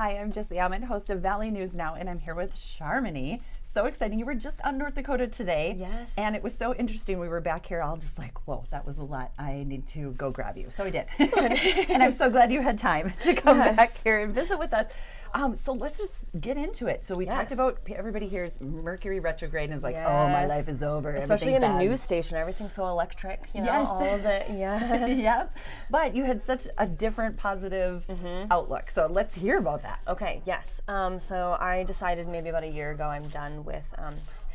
Hi, I'm Jessie Almond, host of Valley News Now, and I'm here with Sharmini. So exciting. You were just on North Dakota today. Yes. And it was so interesting. We were back here all just like, whoa, that was a lot. I need to go grab you. So I did. And I'm so glad you had time to come back here and visit with us. So let's just get into it. So we talked about, everybody hears Mercury retrograde and is like, oh, my life is over. Especially in a news station, everything's so electric, you know, all of it. Yep. But you had such a different positive outlook. So let's hear about that. Okay, yes. So I decided maybe about a year ago I'm done with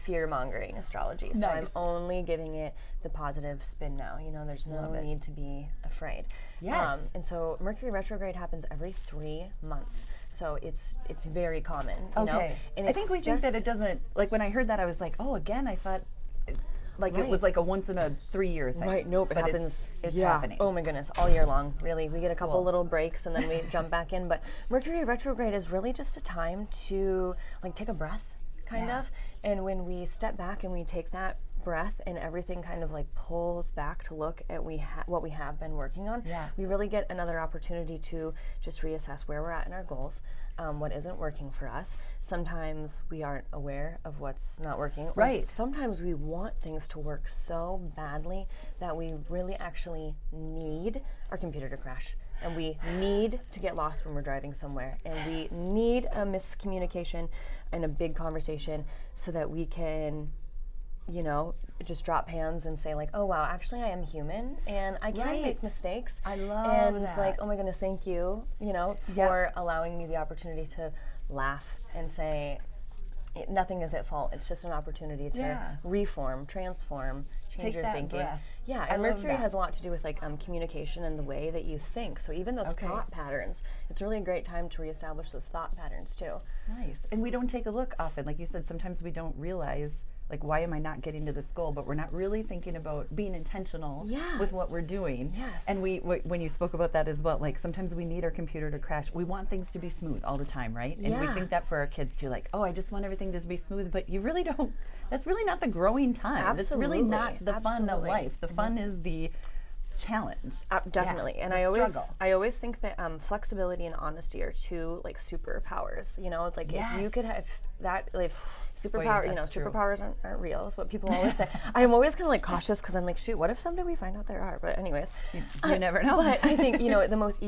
fear-mongering astrology. So I'm only giving it the positive spin now. You know, there's no need to be afraid. Yes. And so Mercury retrograde happens every 3 months. So it's very common, you know? And I think we think that it doesn't, like when I heard that I was like, oh, again, I thought like it was like a once in a 3-year thing. Right, nope, it but happens. It's happening. Oh my goodness, all year long, really. We get a couple little breaks and then we jump back in. But Mercury retrograde is really just a time to like take a breath, kind of. And when we step back and we take that breath and everything kind of like pulls back to look at what we have been working on, we really get another opportunity to just reassess where we're at in our goals, what isn't working for us. Sometimes we aren't aware of what's not working. Right. Sometimes we want things to work so badly that we really actually need our computer to crash. And we need to get lost when we're driving somewhere. And we need a miscommunication and a big conversation so that we can, you know, just drop hands and say like, oh wow, actually I am human and I can make mistakes. I love and that. like, oh my goodness, thank you, you know, for allowing me the opportunity to laugh and say nothing is at fault. It's just an opportunity to reform, transform, change your thinking. Breath. Yeah, and Mercury has a lot to do with like communication and the way that you think. So even those thought patterns, it's really a great time to reestablish those thought patterns too. Nice. And we don't take a look often. Like you said, sometimes we don't realize like, why am I not getting to this goal? But we're not really thinking about being intentional with what we're doing. Yes. And when you spoke about that as well, like sometimes we need our computer to crash. We want things to be smooth all the time, right? And we think that for our kids too, like, oh, I just want everything to be smooth. But you really don't. That's really not the growing time. Absolutely. That's really not the fun of life. The fun is the challenge. Definitely. And I always think that flexibility and honesty are two like superpowers. You know, it's like if you could have that, like superpower, you know, superpowers aren't real is what people always say. I am always kind of like cautious because I'm like, shoot, what if someday we find out there are? But anyways, you never know. But I think, you know, the most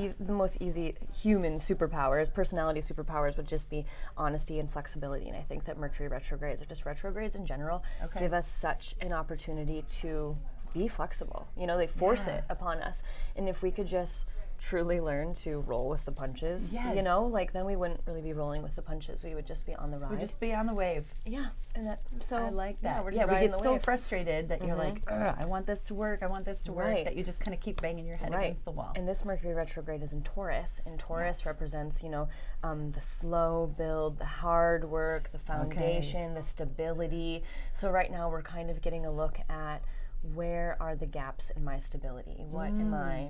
easy human superpowers, personality superpowers would just be honesty and flexibility. And I think that Mercury retrogrades or just retrogrades in general give us such an opportunity to be flexible. You know, they force it upon us. And if we could just truly learn to roll with the punches, you know, like then we wouldn't really be rolling with the punches. We would just be on the ride. We'd just be on the wave. Yeah. And that, so I like that. Yeah, we're we just riding get the so wave. frustrated that you're like, I want this to work, I want this to work, that you just kind of keep banging your head against the wall. And this Mercury retrograde is in Taurus, and Taurus represents, you know, the slow build, the hard work, the foundation, the stability. So right now we're kind of getting a look at where are the gaps in my stability? What am I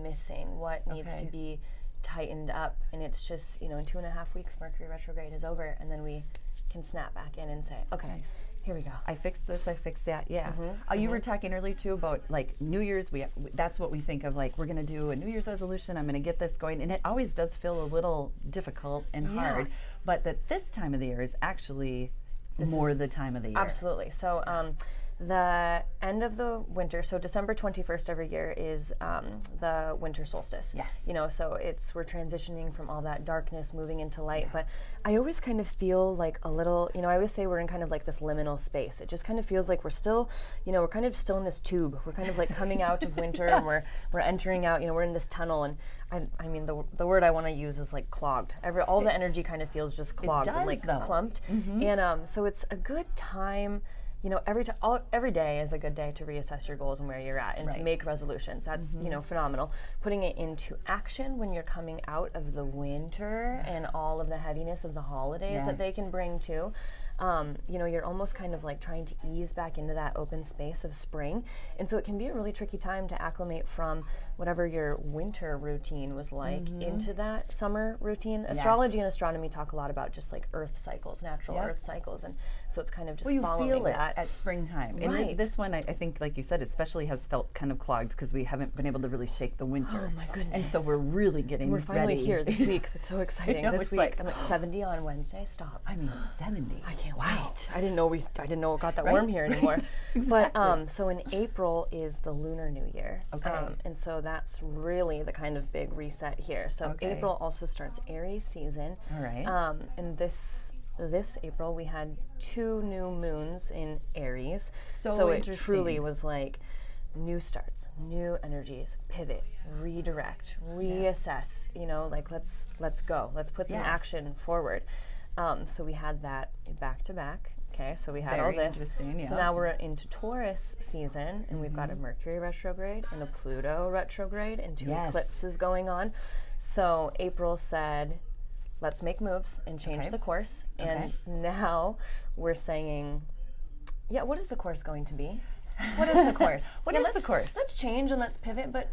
missing? What needs to be tightened up? And it's just, you know, in 2.5 weeks, Mercury retrograde is over, and then we can snap back in and say, okay, here we go. I fixed this, I fixed that, you were talking earlier too about like New Year's, that's what we think of, like we're gonna do a New Year's resolution, I'm gonna get this going, and it always does feel a little difficult and hard, but that this time of the year is actually the time of the year. Absolutely. So the end of the winter, so December 21st every year is the winter solstice. Yes. You know, so we're transitioning from all that darkness, moving into light. But I always kind of feel like a little, you know, I always say we're in kind of like this liminal space. It just kind of feels like we're still, you know, we're kind of still in this tube. We're kind of like coming out of winter and we're entering out, you know, we're in this tunnel. And I mean, the word I want to use is like clogged. All the energy kind of feels just clogged and like clumped. And so it's a good time. You know, every day is a good day to reassess your goals and where you're at and to make resolutions. That's, you know, phenomenal. Putting it into action when you're coming out of the winter and all of the heaviness of the holidays that they can bring too. you know, you're almost kind of like trying to ease back into that open space of spring. And so it can be a really tricky time to acclimate from whatever your winter routine was like into that summer routine. Astrology and astronomy talk a lot about just like earth cycles, natural earth cycles. And so it's kind of just you following feel it that. at springtime. And Right. this one, I think, like you said, especially has felt kind of clogged because we haven't been able to really shake the winter. Oh my goodness. And so we're really getting We're finally ready. here this week. It's so exciting. know, This it's week, like- I'm at 70 on Wednesday. Stop. I mean, 70. I can't wait. I didn't know it got that Right, warm here right. anymore. Exactly. But so in April is the Lunar New Year. Okay. And so that's really the kind of big reset here. So Okay. April also starts Aries season. All right. And this April we had 2 new moons in Aries. So it interesting. truly was like new starts, new energies, pivot, redirect, reassess, you know, like let's go. Let's put some Yes. action forward. So we had that back to back. Okay, so we had Very all this. interesting, So yeah. now we're into Taurus season, and we've got a Mercury retrograde and a Pluto retrograde and 2 Yes. eclipses going on. So April said, let's make moves and change Okay. the course. And Okay. now we're saying, yeah, what is the course going to be? What is the course? What Yeah, is the let's- course? Let's change and let's pivot, but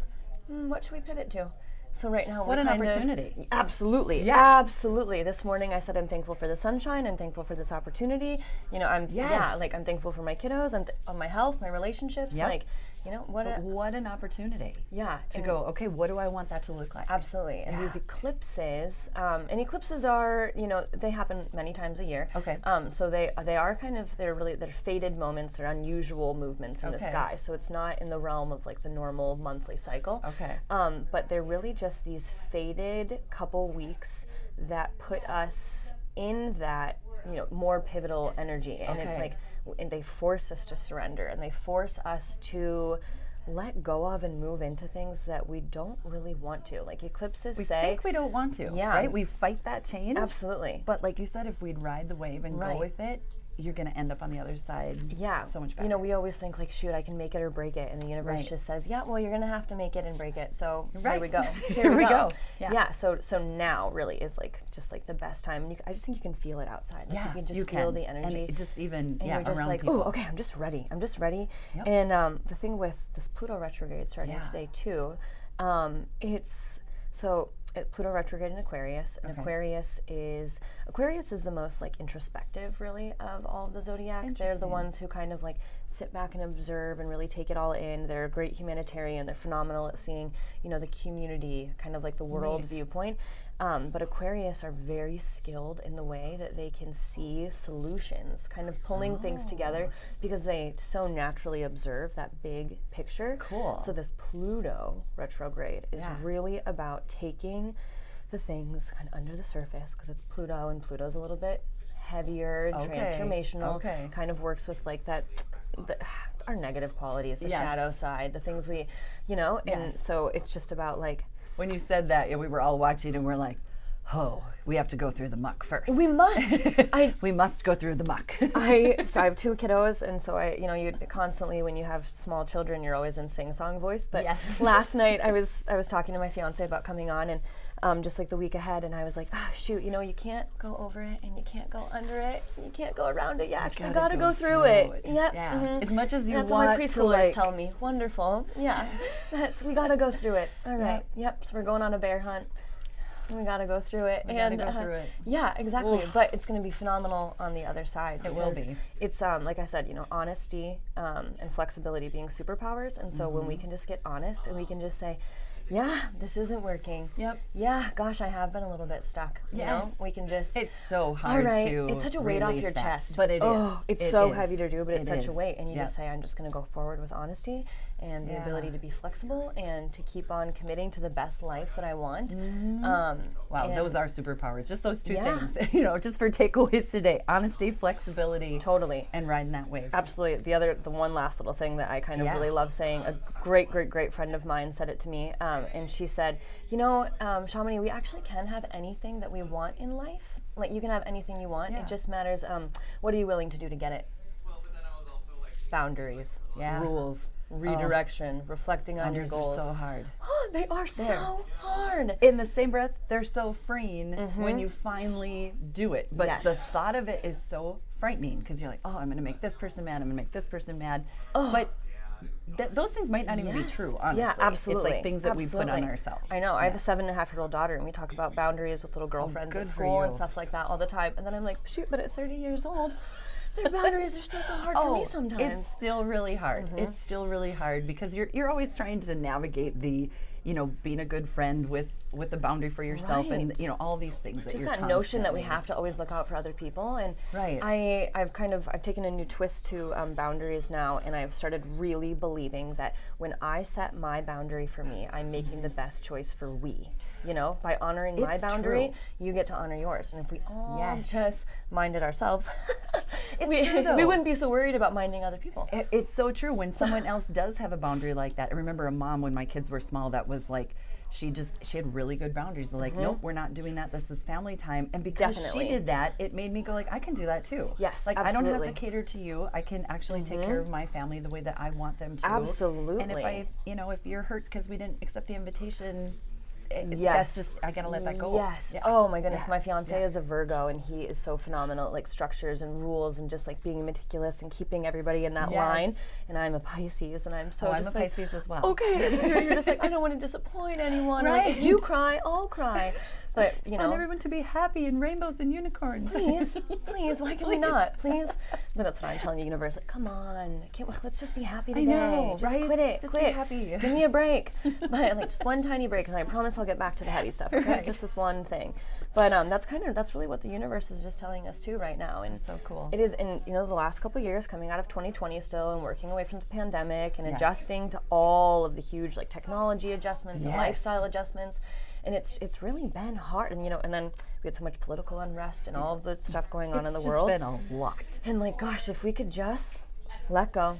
what should we pivot to? So right now What we're an kind of- opportunity. Absolutely. Yeah. Absolutely. This morning I said I'm thankful for the sunshine. I'm thankful for this opportunity. You know, I'm Yes. like I'm thankful for my kiddos. My health, my relationships. Yep. Like, you know, But what an opportunity yeah. to and- go, okay, what do I want that to look like? Absolutely. And these Yeah. eclipses, and eclipses are, you know, they happen many times a year. Okay. So they are kind of, they're faded moments, they're unusual movements in the Okay. sky. So it's not in the realm of like the normal monthly cycle. Okay. But they're really just these faded couple weeks that put us in that, you know, more pivotal energy. And it's Okay. like, and they force us to surrender, and they force us to let go of and move into things that we don't really want to. Like eclipses We say, think we don't want to, Yeah. right? We fight that change. absolutely. But like you said, if we'd ride the wave and Right. go with it, you're going to end up on the other side Yeah, so much better. you know, we always think like, shoot, I can make it or break it, and the universe Right. just says, yeah, well, you're gonna have to make it and break it. So here Right. we go. Here we go. Yeah. Yeah. So now really is like just like the best time. And I just think you can feel it outside. Like yeah, you can just you feel can. the energy. And it just even, and yeah, you're just around like, people. oh, okay, I'm just ready. Yep. And the thing with this Pluto retrograde starting Yeah. today too, it's so Pluto retrograde in Aquarius, and Okay. Aquarius is the most like introspective really of all of the zodiac. They're the Interesting. ones who kind of like sit back and observe and really take it all in. They're a great humanitarian. They're phenomenal at seeing, you know, the community, kind of like the world Neat. viewpoint. But Aquarius are very skilled in the way that they can see solutions, kind of pulling things together because they so naturally observe that big picture. Cool. So this Pluto retrograde is Yeah. really about taking the things kind of under the surface, because it's Pluto, and Pluto's a little bit heavier, Okay. transformational, Okay. kind of works with like that, our negative qualities, the Yes. shadow side, the things we, you know, and Yes. so it's just about like, When you said that, yeah, we were all watching and we're like, oh, we have to go through the muck first. we must. We must go through the muck. So I have 2 kiddos, and so you constantly, when you have small children, you're always in sing-song voice. But Yes. last night I was talking to my fiance about coming on, and just like the week ahead, and I was like, shoot, you know, you can't go over it, and you can't go under it, you can't go around it. You actually gotta go through it. Yep. Yeah. mhm. As much as you That's what my want to preschoolers like, tell me. Wonderful. Yeah. We gotta go through it. All right. Yep. So we're going on a bear hunt. We gotta go through it. We gotta go through it. Yeah, exactly. Oof. But it's going to be phenomenal on the other side. It will because be. It's like I said, you know, honesty and flexibility being superpowers. And so when we can just get honest and we can just say, yeah, this isn't working. Yep. Yeah, gosh, I have been a little bit stuck. You Yes. know, we can just. it's so hard all right. to It's such a weight off release your that. chest. But it is. Oh, it's It so is. heavy to do, but it's It such a is. weight. And you Yep. just say, I'm just going to go forward with honesty and the Yeah. ability to be flexible and to keep on committing to the best life that I want. Wow, and- those are superpowers. Just those 2 Yeah. things, you know, just for takeaways today: honesty, flexibility, Totally. and riding that wave. Absolutely. The one last little thing that I kind of Yeah. really love saying, a great friend of mine said it to me, and she said, you know, Shamini, we actually can have anything that we want in life. Like, you can have anything you want. Yeah. It just matters, what are you willing to do to get it? Boundaries, Yeah. rules, redirection, reflecting on your Boundaries goals. are so hard. They are so hard. In the same breath, they're so freeing when you finally do it. But the thought of it is so frightening because you're like, oh, I'm going to make this person mad. I'm going to make this person mad. But those things might not even be true, honestly. Yeah, absolutely. It's like things that we put on ourselves. I know. I have a 7.5-year-old daughter, and we talk about boundaries with little girlfriends at school and stuff like that all the time. And then I'm like, shoot, but at 30 years old, their boundaries are still so hard for me sometimes. It's still really hard. It's still really hard because you're always trying to navigate the, being a good friend with a boundary for yourself and all these things that just you're that notion that we constantly- have to always look out for other people. And Right. I've taken a new twist to boundaries now, and I've started really believing that when I set my boundary for me, I'm making the best choice for we. By honoring my It's boundary, true. you get to honor yours. And if we all Yes. just minded ourselves, It's we true, though. we wouldn't be so worried about minding other people. It's so true. When someone else does have a boundary like that, I remember a mom when my kids were small that was like, she had really good boundaries. They're like, nope, we're not doing that. This is family time. And because Definitely. she did that, it made me go like, I can do that too. Yes, like I don't have to absolutely. cater to you. I can actually take care of my family the way that I want them to. Absolutely. And if if you're hurt because we didn't accept the invitation, that's Yes. just I gotta let that go. Yes. Yeah. Oh my goodness. Yeah. My fiance Yeah. is a Virgo, and he is so phenomenal at like structures and rules and just like being meticulous and keeping everybody in that Yes. line. And I'm a Pisces, and I'm so I'm just a like, Pisces as well. okay. And you're just like, I don't want to disappoint anyone. Like, if Right. you cry, I'll cry. But I want everyone to be happy and rainbows and unicorns. please, why can we not? Please. But that's what I'm telling the universe. Like, come on, let's just be happy today. know, just right? quit it. Just be quit. happy. Give me a break. But like just one tiny break, and I promise I'll get back to the heavy stuff. Okay? Right. Just this one thing. But that's really what the universe is just telling us too right now. And So cool. it is. And the last couple of years, coming out of 2020 still, and working away from the pandemic, and Yes. adjusting to all of the huge like technology adjustments and Yes. lifestyle adjustments. And it's really been hard, and and then we had so much political unrest and all of the stuff going on in the world. It's been a lot. And like, gosh, if we could just let go,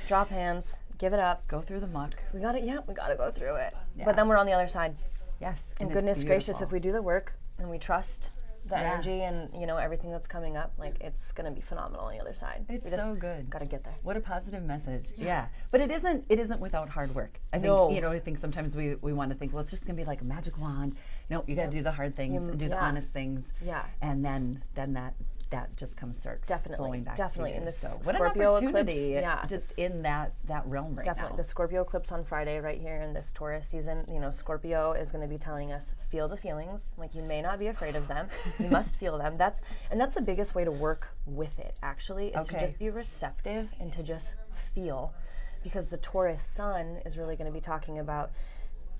drop hands, give it up. Go through the muck. We got it. Yeah, we got to go through it. Yeah. But then we're on the other side. Yes. And it's goodness gracious, beautiful. if we do the work and we trust the Yeah. energy and everything that's coming up, like it's gonna be phenomenal on the other side. It's we just so good. Got to get there. What a positive message. Yeah. But it isn't without hard work. I think No. I think sometimes we want to think, well, it's just gonna be like a magic wand. No, you gotta do the hard things and do the yeah. honest things. Yeah. And then that just comes start Definitely, flowing back definitely. to you. And this so what Scorpio an opportunity eclipse, just in that realm right Definitely. now. The Scorpio eclipse on Friday right here in this Taurus season, Scorpio is going to be telling us, feel the feelings. Like, you may not be afraid of them. You must feel them. That's the biggest way to work with it, actually, is to Okay. just be receptive and to just feel. Because the Taurus sun is really going to be talking about,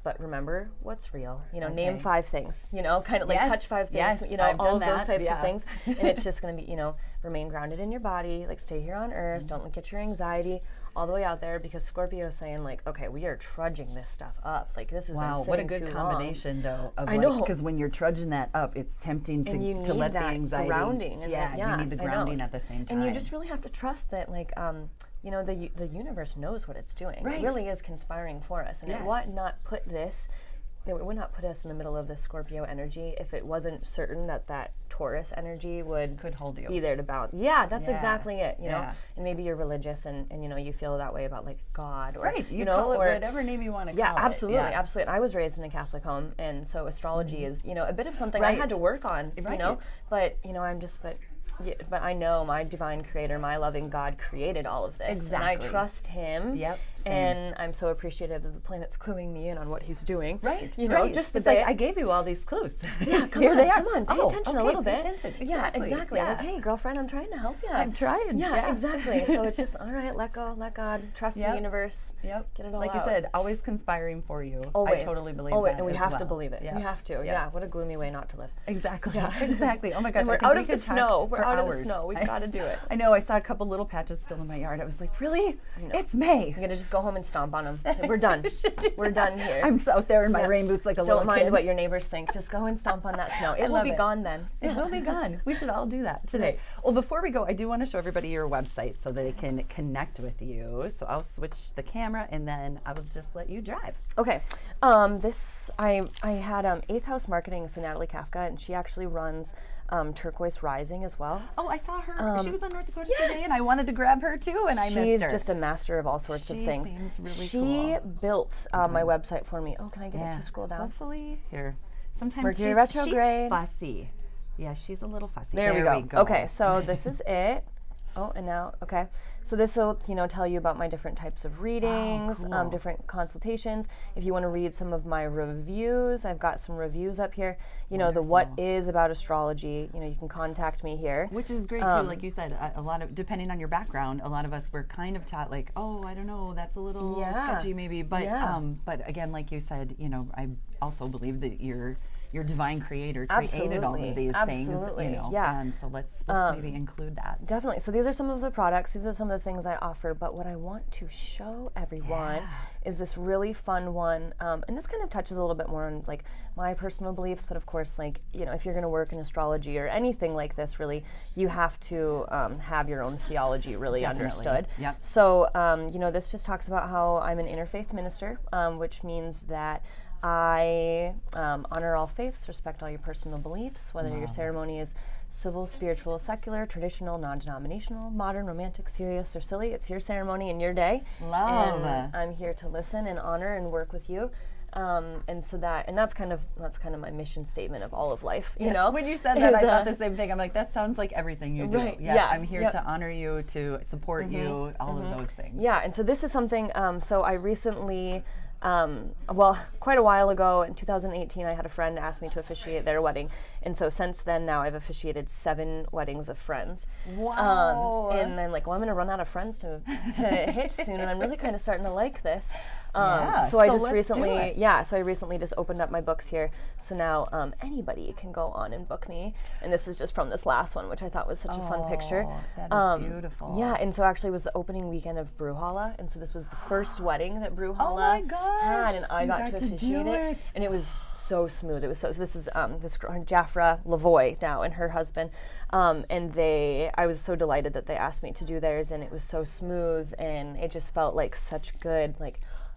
but remember what's real. Name Okay. 5 things. Kind of like Yes, touch 5 things. yes, I've all done of those that, types yeah. of things. And it's just going to be, remain grounded in your body. Like, stay here on Earth. Don't get your anxiety all the way out there, because Scorpio is saying, like, okay, we are trudging this stuff up. Like, this has Wow, been what a sitting good too combination, though. Of I know. because when you're trudging that up, it's tempting And you to need let the that anxiety. grounding. And yeah, you need the I know. grounding at the same time. And you just really have to trust that, like, the universe knows what it's doing. Right. It really is conspiring for us, and Yes. it would not put this. It would not put us in the middle of the Scorpio energy if it wasn't certain that Taurus energy could hold you. be there to balance. Yeah, that's Yeah. exactly it. You know, Yeah. and maybe you're religious and you feel that way about like God or Right, you know call it or whatever name you want to yeah, call it. absolutely, Yeah. absolutely. I was raised in a Catholic home, and so astrology is a bit of something I Right. had to work on. Right. But but I know my divine creator, my loving God created all of this. Exactly. And I trust him. Yep, same. And I'm so appreciative of the planet's cluing me in on what he's doing. Right. Right. Just it's the like bit. I gave you all these clues. Yeah, come Here on, they are. come on, pay Oh, attention a okay, little pay bit. attention. Yeah, exactly. Yeah. Like, hey, girlfriend, I'm trying to help you. I'm trying. Yeah, exactly. So it's just, all right, let go, let God, trust Yep. the universe. Yep. Get it all like you out. said, always conspiring for you. Always. I totally believe Always. that. And we as have to well. believe it. Yeah. We have to. Yeah. Yeah. What a gloomy way not to live. Exactly. Exactly. Oh my gosh. And I we're think out we of the could talk snow. We're for out of the hours. snow. We've got to do it. I know. I saw a couple little patches still in my yard. I was like, really? It's May. I'm going to just go home and stomp on them. We're done. We're done here. I'm out there in my Yeah. rain boots like a little Don't mind kid. what your neighbors think. Just go and stomp on that snow. It will love be it. gone then. It will be gone. We should all do that today. Right. Well, before we go, I do want to show everybody your website so they can connect with you. So I'll switch the camera and then I will just let you drive. Okay. I had 8th House Marketing, so Natalie Kafka, and she actually runs Turquoise Rising as well. Oh, I saw her. She was on North Dakota today, and I wanted to grab her too, and I missed her. She's just a master of all sorts of things. Seems really she cool. built my website for me. Oh, can I get it to scroll down? Hopefully, here. Sometimes Mercury she's retrograde. fussy. Yeah, she's a little fussy. There we go. Okay, so this is it. Oh, and now, okay. So this will, tell you about my different types of readings, cool. Different consultations. If you want to read some of my reviews, I've got some reviews up here. The what is about astrology, you can contact me here. Which is great too, like you said, a lot of, depending on your background, a lot of us were kind of taught like, oh, I don't know, that's a little sketchy maybe. But but again, like you said, I also believe that your divine creator created all of these things. And so let's maybe include that. Definitely. So these are some of the products. These are some of the things I offer. But what I want to show everyone is this really fun one. And this kind of touches a little bit more on like my personal beliefs. But of course, like, if you're going to work in astrology or anything like this, really, you have to have your own theology really understood. Yep. So, this just talks about how I'm an interfaith minister, which means that I honor all faiths, respect all your personal beliefs, whether your ceremony is civil, spiritual, secular, traditional, non-denominational, modern, romantic, serious, or silly. It's your ceremony and your day. Love. And I'm here to listen and honor and work with you. And that's kind of my mission statement of all of life. When you said that, I thought the same thing. I'm like, that sounds like everything you do. Right. I'm here to honor you, to support you, all of those things. Yeah, and so this is something. So I recently. Quite a while ago in 2018, I had a friend ask me to officiate their wedding, and so since then, now I've officiated 7 weddings of friends. Wow! And I'm like, well, I'm going to run out of friends to hitch soon, and I'm really kind of starting to like this. So I recently just opened up my books here, so now anybody can go on and book me, and this is just from this last one, which I thought was such a fun picture. That is beautiful. Yeah, and so actually it was the opening weekend of Brewhalla, and so this was the first wedding that Brewhalla had, and I got to officiate it, and it was so smooth. It was so this is this girl, Jafra Lavoie now, and her husband, and I was so delighted that they asked me to do theirs, and it was so smooth, and it just felt like such good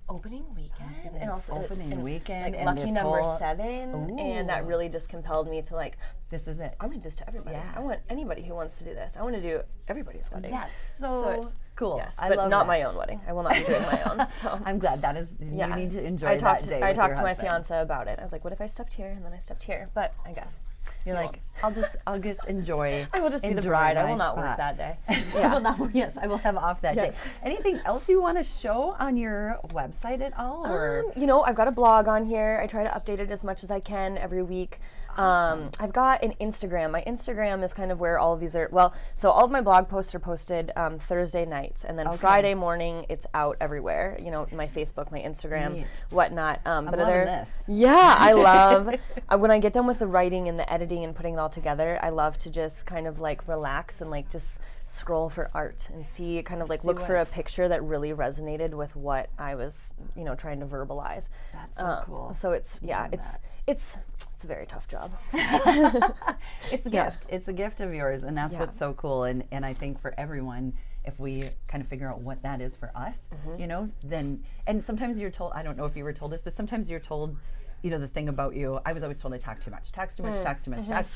opening weekend, and also weekend, and lucky number 7, and that really just compelled me to this is it. I'm gonna do this to everybody. I want anybody who wants to do this. I want to do everybody's wedding. Yes, so it's cool. Yes, I but love not that. my own wedding. I will not be doing my own. So I'm glad that is. You need to enjoy that day. I talked to my husband. fiance about it. I was like, what if I stepped here and then I stepped here? But I guess. You're like, I'll just enjoy. I will just be the bride. I will not work that day. I will not. Yes, I will have off that day. Anything else you want to show on your website at all? Or I've got a blog on here. I try to update it as much as I can every week. Awesome. I've got an Instagram. My Instagram is kind of where all of these are. Well, so all of my blog posts are posted Thursday nights, and then Friday morning it's out everywhere. My Facebook, my Instagram, whatnot. I'm loving this. Yeah, I love when I get done with the writing and the editing and putting it all together. I love to just kind of relax and just scroll for art and see look for a picture that really resonated with what I was trying to verbalize. That's so cool. So it's a very tough job. It's a gift. It's a gift of yours, and that's what's so cool. And I think for everyone, if we kind of figure out what that is for us, then, and sometimes you're told, I don't know if you were told this, but sometimes you're told, the thing about you, I was always told I talk too much, talk too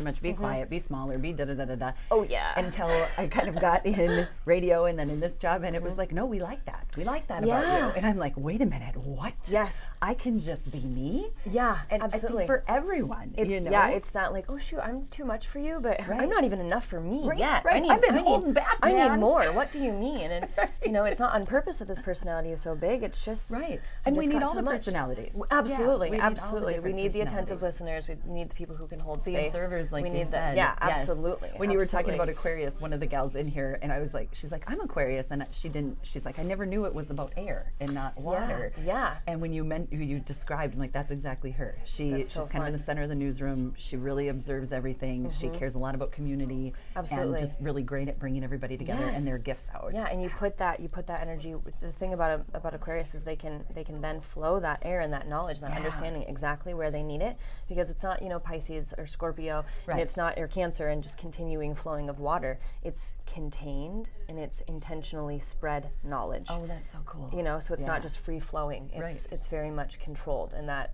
much, be quiet, be smaller, be da-da-da-da-da. Oh, yeah. Until I kind of got in radio and then in this job, and it was like, no, we like that. We like that about you. And I'm like, wait a minute, what? Yes. I can just be me? Yeah, and absolutely. I think for everyone, Yeah, it's that oh, shoot, I'm too much for you, but I'm not even enough for me yet. Right. I've been holding back, I man. need more. What do you mean? And, it's not on purpose that this personality is so big. It's just... Right. And we need all the personalities. Absolutely, Yeah, absolutely. We need the attentive listeners. We need the people who can hold space. The observers, like you said. Yeah, absolutely. When you were talking about Aquarius, one of the gals in here, and I was like, she's like, I'm Aquarius, and she's like, I never knew it was about air and not water. Yeah. And when you described, I'm like, that's exactly her. She's kind of in the center of the newsroom. She really observes everything. She cares a lot about community. Absolutely. And just really great at bringing everybody together and their gifts out. Yeah, and you put that energy. The thing about Aquarius is they can then flow that air and that knowledge, that understanding exactly where they need it, because it's not Pisces or Scorpio, and it's not or Cancer and just continuing flowing of water. It's contained and it's intentionally spread knowledge. Oh, that's so cool. So it's not just free flowing. It's very much controlled, and that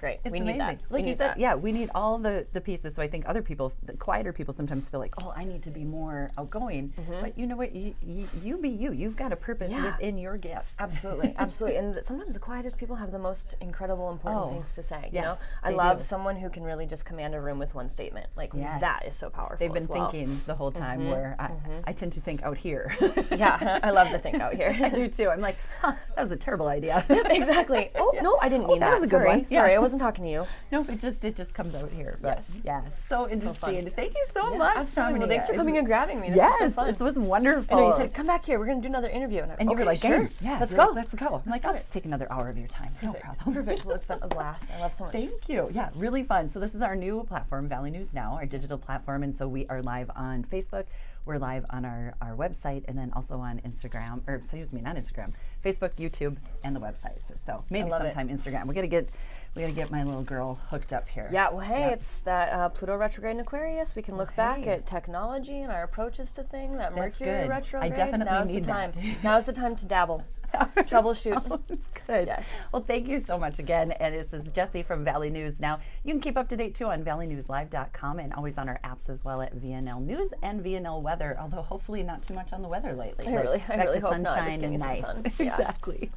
great. It's We amazing. need that. Like We you need said, that. yeah, we need all the pieces. So I think other people, the quieter people, sometimes feel like, oh, I need to be more outgoing. But you know what? You be you. You've got a purpose Yeah. within your gifts. Absolutely, absolutely. And sometimes the quietest people have the most incredible, important Oh, things to say. You yes, know, I they love do. someone who can really just command a room with one statement. Like Yes. that is so powerful. They've been as well. thinking the whole time where I tend to think out here. Yeah, I love to think out here. I do too. I'm like, huh, that was a terrible idea. Exactly. Oh no, I didn't mean that that. was a good Sorry, one. Yeah. sorry, I wasn't talking to you. Nope, it just comes out here. But Yes. yeah, so interesting. Thank you so much. Absolutely. Well, Shamini. thanks for coming and grabbing me. This Yes, was so fun. this was wonderful. I know you said, come back here. We're going to do another interview. and you were like, sure. "Hey, yeah, let's you're go. like, let's go. I'm like, I'll just take another hour of your time. No problem. Perfect. Well, it's been a blast. I love so much. Thank you. Yeah, really fun. So this is our new platform, Valley News Now, our digital platform. And so we are live on Facebook. We're live on our website and then also on Instagram, or excuse me, not Instagram, Facebook, YouTube, and the website. So maybe love it. sometime Instagram. We gotta get my little girl hooked up here. Yeah, well, hey, Yep. it's that Pluto retrograde in Aquarius. We can look back hey. at technology and our approaches to things. That That's Mercury good. I retrograde. definitely Now's need the time. that. Now's the time to dabble, troubleshoot. Sounds good. Yes. Well, thank you so much again. And this is Jessie from Valley News Now. You can keep up to date too on valleynewslive.com and always on our apps as well at VNL News and VNL Weather, although hopefully not too much on the weather lately. I really back hope to not. Just sunshine give me and some nice. sun. Yeah. Exactly.